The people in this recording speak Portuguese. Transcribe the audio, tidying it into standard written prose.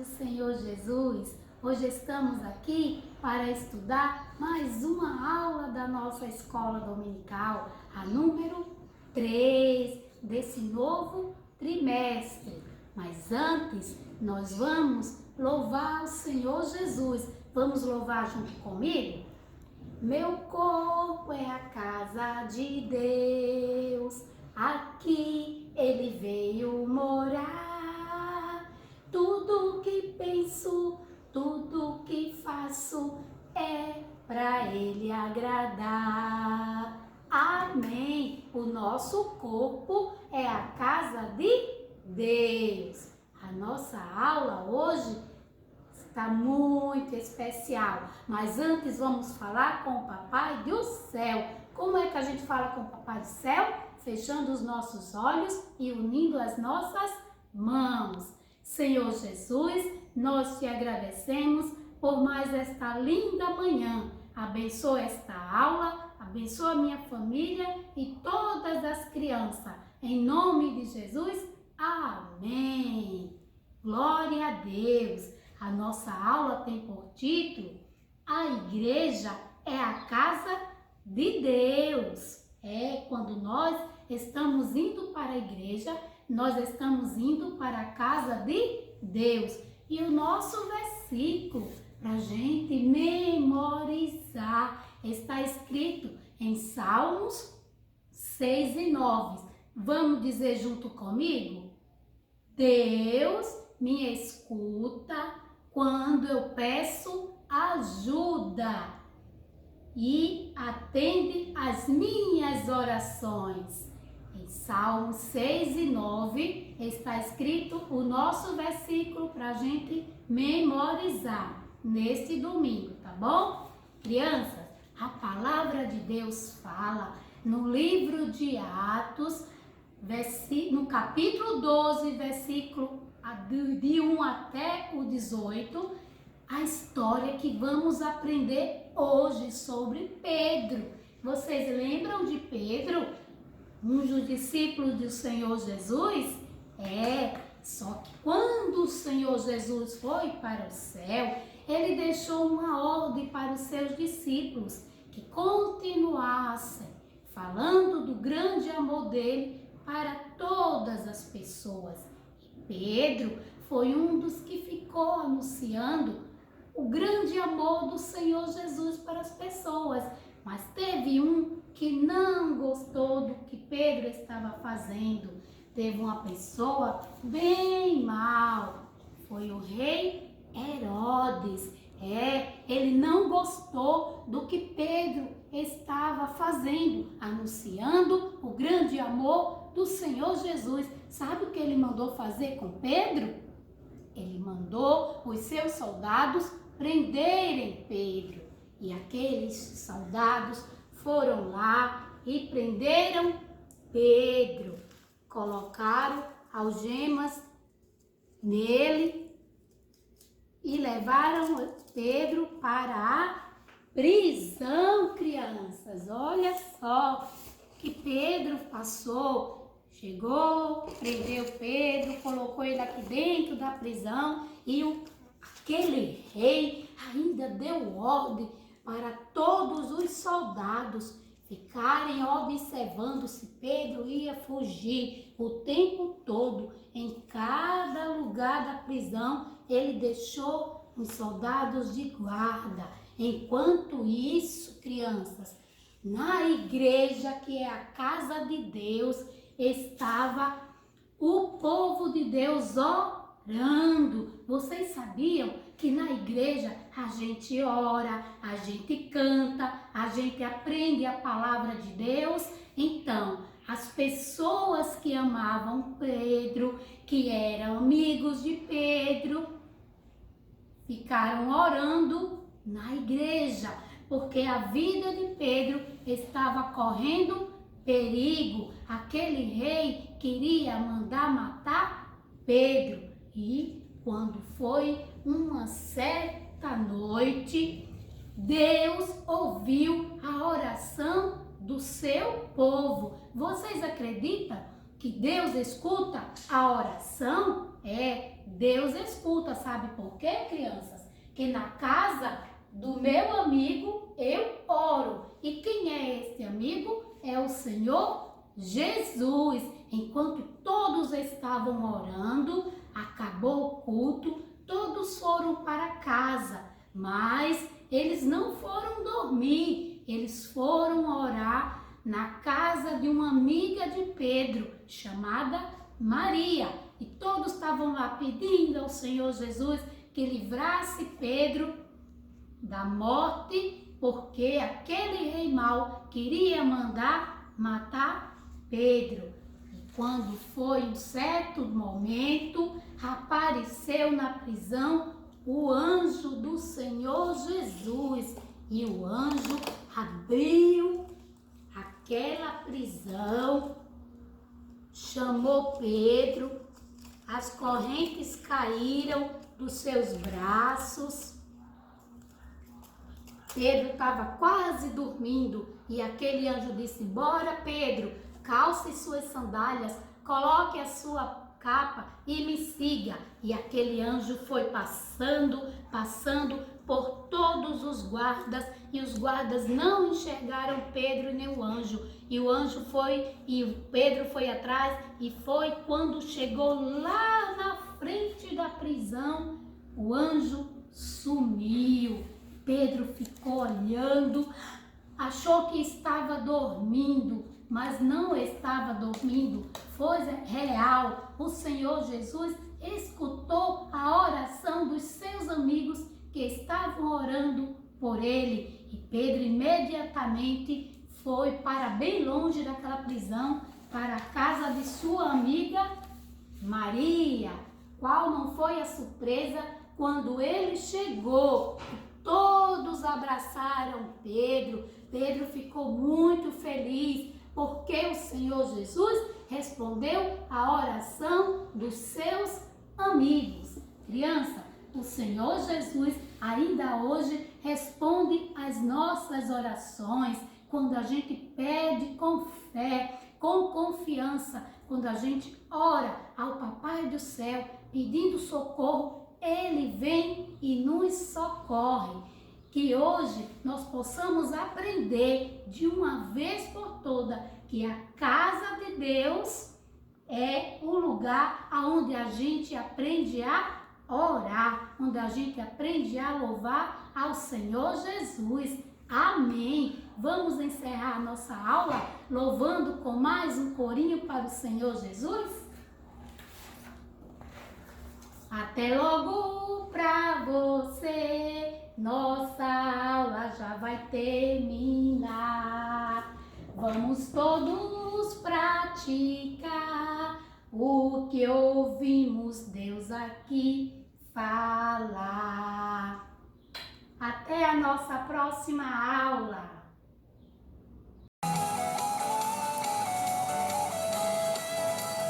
Senhor Jesus. Hoje estamos aqui para estudar mais uma aula da nossa escola dominical, a número 3 desse novo trimestre. Mas antes, nós vamos louvar o Senhor Jesus. Vamos louvar junto comigo? Meu corpo é a casa de Deus, aqui Ele veio morar. Tudo que penso, tudo que faço é para Ele agradar. Amém! O nosso corpo é a casa de Deus. A nossa aula hoje está muito especial, mas antes vamos falar com o Papai do Céu. Como é que a gente fala com o Papai do Céu? Fechando os nossos olhos e unindo as nossas mãos. Senhor Jesus, nós te agradecemos por mais esta linda manhã. Abençoa esta aula, abençoa a minha família e todas as crianças. Em nome de Jesus, amém. Glória a Deus. A nossa aula tem por título: a igreja é a casa de Deus. Quando nós estamos indo para a igreja, nós estamos indo para a casa de Deus. E o nosso versículo para a gente memorizar está escrito em Salmos 6 e 9. Vamos dizer junto comigo? Deus me escuta quando eu peço ajuda e atende às minhas orações. Em Salmos 6 e 9 está escrito o nosso versículo para a gente memorizar neste domingo, tá bom? Crianças, a palavra de Deus fala no livro de Atos, no capítulo 12, versículo de 1 até o 18, a história que vamos aprender hoje sobre Pedro. Vocês lembram de Pedro, um dos discípulos do Senhor Jesus? Só que quando o Senhor Jesus foi para o céu, ele deixou uma ordem para os seus discípulos que continuassem falando do grande amor dele para todas as pessoas. Pedro foi um dos que ficou anunciando o grande amor do Senhor Jesus para as pessoas. Mas teve um que não gostou do que Pedro estava fazendo. Teve uma pessoa bem mal. Foi o rei Herodes. Ele não gostou do que Pedro estava fazendo, anunciando o grande amor do Senhor Jesus. Sabe o que ele mandou fazer com Pedro? Ele mandou os seus soldados prenderem Pedro. E aqueles soldados foram lá e prenderam Pedro. Colocaram algemas nele e levaram Pedro para a prisão, crianças. Olha só que Pedro passou. Chegou, prendeu Pedro, colocou ele aqui dentro da prisão e aquele rei ainda deu ordem para todos os soldados ficarem observando se Pedro ia fugir o tempo todo. Em cada lugar da prisão, ele deixou os soldados de guarda. Enquanto isso, crianças, na igreja, que é a casa de Deus, estava o povo de Deus orando. Vocês sabiam que na igreja a gente ora, a gente canta, a gente aprende a palavra de Deus? Então, as pessoas que amavam Pedro, que eram amigos de Pedro, ficaram orando na igreja, porque a vida de Pedro estava correndo perigo. Aquele rei queria mandar matar Pedro. E quando foi uma certa noite, Deus ouviu a oração do seu povo. Vocês acreditam que Deus escuta a oração? Deus escuta, sabe por quê, crianças? Que na casa do meu amigo eu oro. E quem é esse amigo? É o Senhor Jesus. Enquanto todos estavam orando, acabou o culto, todos foram para casa, mas eles não foram dormir, eles foram orar na casa de uma amiga de Pedro, chamada Maria. E todos estavam lá pedindo ao Senhor Jesus que livrasse Pedro da morte, porque aquele rei mau queria mandar matar Pedro. E quando foi um certo momento, apareceu na prisão o anjo do Senhor Jesus. E o anjo abriu aquela prisão, chamou Pedro, as correntes caíram dos seus braços. Pedro estava quase dormindo e aquele anjo disse: bora, Pedro, calce suas sandálias, coloque a sua capa e me siga. E aquele anjo foi passando por todos os guardas, e os guardas não enxergaram Pedro nem o anjo. E o anjo foi, e o Pedro foi atrás, e foi quando chegou lá na frente da prisão, o anjo sumiu. Pedro ficou olhando, achou que estava dormindo, mas não estava dormindo, foi real. O Senhor Jesus escutou a oração dos seus amigos que estavam orando por ele. E Pedro imediatamente foi para bem longe daquela prisão, para a casa de sua amiga Maria. Qual não foi a surpresa quando ele chegou? Todos abraçaram Pedro. Pedro ficou muito feliz, porque o Senhor Jesus respondeu a oração dos seus amigos. Criança, o Senhor Jesus ainda hoje responde às nossas orações, quando a gente pede com fé, com confiança, quando a gente ora ao Papai do céu pedindo socorro, Ele vem e nos socorre. Que hoje nós possamos aprender de uma vez por toda que a casa de Deus é o lugar onde a gente aprende a orar, onde a gente aprende a louvar ao Senhor Jesus. Amém! Vamos encerrar a nossa aula louvando com mais um corinho para o Senhor Jesus? Até logo pra você, nossa aula já vai terminar. Vamos todos praticar o que ouvimos Deus aqui falar. Até a nossa próxima aula.